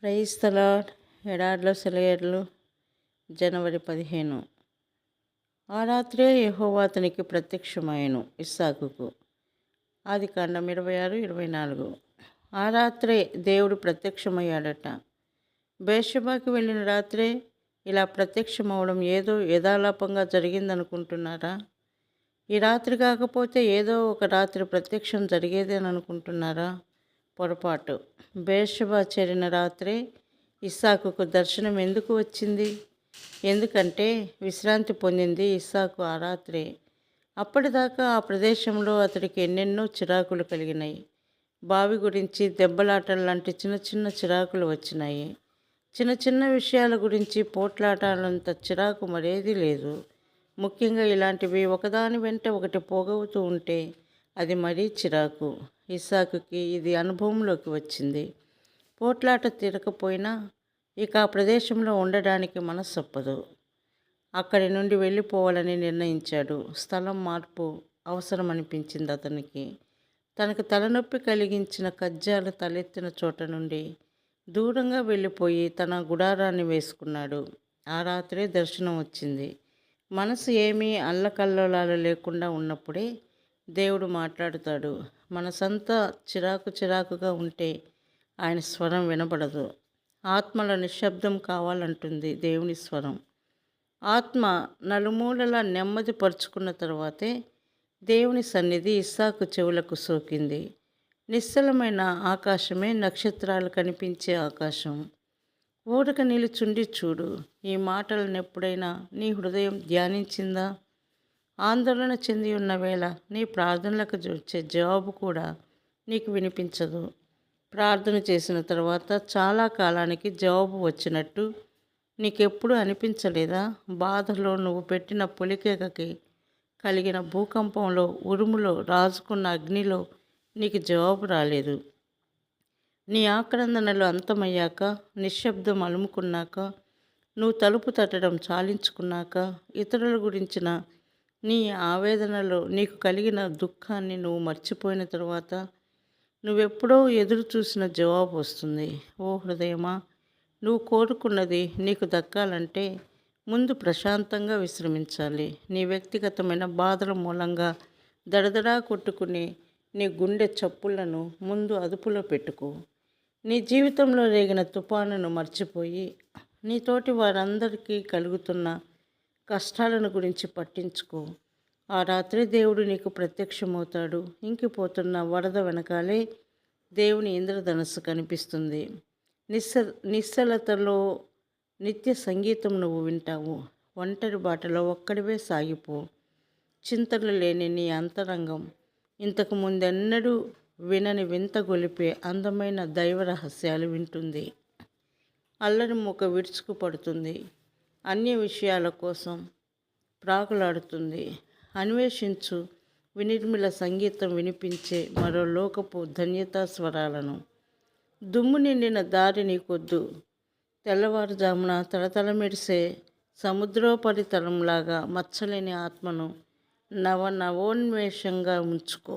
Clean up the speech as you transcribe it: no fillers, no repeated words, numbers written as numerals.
Praise the lord. ఎడారిలో సెలయేర్లు. జనవరి 15. ఆ రాత్రే యెహోవా అతనికి ప్రత్యక్షమాయెను ఇస్సాకుకు. ఆదికాండం 26-24. ఆ రాత్రే దేవుడు ప్రత్యక్షమయ్యాడట. బేర్షెబాకి వెళ్ళిన రాత్రే ఇలా ప్రత్యక్షమవడం ఏదో యథాలాపంగా జరిగిందనుకుంటున్నారా? ఈ రాత్రి కాకపోతే ఏదో ఒక రాత్రి ప్రత్యక్షం జరిగేదేననుకుంటున్నారా? పొరపాటు. బేర్షెబా చేరిన రాత్రే ఇస్సాకుకు దర్శనం ఎందుకు వచ్చింది? ఎందుకంటే విశ్రాంతి పొందింది ఇస్సాకు ఆ రాత్రే. అప్పటిదాకా ఆ ప్రదేశంలో అతడికి ఎన్నెన్నో చిరాకులు కలిగినాయి. బావి గురించి దెబ్బలాటలు లాంటి చిన్న చిన్న చిరాకులు వచ్చినాయి. చిన్న చిన్న విషయాల గురించి పోట్లాటాలంత చిరాకు మరేదీ లేదు. ముఖ్యంగా ఇలాంటివి ఒకదాని వెంట ఒకటి పోగవుతూ ఉంటే అది మరీ చిరాకు. ఇస్సాకుకి ఇది అనుభవంలోకి వచ్చింది. పోట్లాట తీరకపోయినా ఇక ఆ ప్రదేశంలో ఉండడానికి మనసొప్పదు. అక్కడి నుండి వెళ్ళిపోవాలని నిర్ణయించాడు. స్థలం మార్పు అవసరమనిపించింది అతనికి. తనకు తలనొప్పి కలిగించిన కజ్జాలు తలెత్తిన చోట నుండి దూరంగా వెళ్ళిపోయి తన గుడారాన్ని వేసుకున్నాడు. ఆ రాత్రే దర్శనం వచ్చింది. మనసు ఏమీ అల్లకల్లోలాలు లేకుండా ఉన్నప్పుడే దేవుడు మాట్లాడుతాడు. మనసంతా చిరాకుగా ఉంటే ఆయన స్వరం వినబడదు. ఆత్మల నిశ్శబ్దం కావాలంటుంది దేవుని స్వరం. ఆత్మ నలుమూలలా నెమ్మది పరుచుకున్న తర్వాతే దేవుని సన్నిధి ఇస్సాకు చెవులకు సోకింది. నిశ్చలమైన ఆకాశమే నక్షత్రాలు కనిపించే ఆకాశం. ఊరక నిలుచుండి చూడు. ఈ మాటలను ఎప్పుడైనా నీ హృదయం ధ్యానించిందా? ఆందోళన చెంది ఉన్న వేళ నీ ప్రార్థనలకు వచ్చే జవాబు కూడా నీకు వినిపించదు. ప్రార్థన చేసిన తర్వాత చాలా కాలానికి జవాబు వచ్చినట్టు నీకెప్పుడు అనిపించలేదా? బాధలో నువ్వు పెట్టిన పొలికేకకి కలిగిన భూకంపంలో, ఉరుములో, రాజుకున్న అగ్నిలో నీకు జవాబు రాలేదు. నీ ఆక్రందనలు అంతమయ్యాక, నిశ్శబ్దం అలుముకున్నాక, నువ్వు తలుపు తట్టడం చాలించుకున్నాక, ఇతరుల గురించిన నీ ఆవేదనలో నీకు కలిగిన దుఃఖాన్ని నువ్వు మర్చిపోయిన తర్వాత నువ్వెప్పుడో ఎదురు చూసిన జవాబు వస్తుంది. ఓ హృదయమా, నువ్వు కోరుకున్నది నీకు దక్కాలంటే ముందు ప్రశాంతంగా విశ్రమించాలి. నీ వ్యక్తిగతమైన బాధల మూలంగా దడదడా కొట్టుకుని నీ గుండె చప్పులను ముందు అదుపులో పెట్టుకో. నీ జీవితంలో రేగిన తుఫానును మర్చిపోయి నీతోటి వారందరికీ కలుగుతున్న కష్టాలను గురించి పట్టించుకో. ఆ రాత్రి దేవుడు నీకు ప్రత్యక్షమవుతాడు. ఇంకిపోతున్న వరద వెనకాలే దేవుని ఇంద్రధనస్సు కనిపిస్తుంది. నిశ్చలతలో నిత్య సంగీతం నువ్వు వింటావు. ఒంటరి బాటలో ఒక్కడివే సాగిపో. చింతలు లేని నీ అంతరంగం ఇంతకు ముందెన్నడూ వినని వింత గొలిపే అందమైన దైవ రహస్యాలు వింటుంది. అల్లరి మూక విరుచుకుపడుతుంది. అన్య విషయాల కోసం ప్రాకులాడుతుంది. అన్వేషించు వినిర్మిల సంగీతం వినిపించే మరో లోకపు ధన్యతా స్వరాలను. దుమ్ము నిండిన దారి నీకొద్దు. తెల్లవారుజామున తలతల మెరిసే సముద్రోపరితలంలాగా మచ్చలేని ఆత్మను నవోన్మేషంగా ఉంచుకో.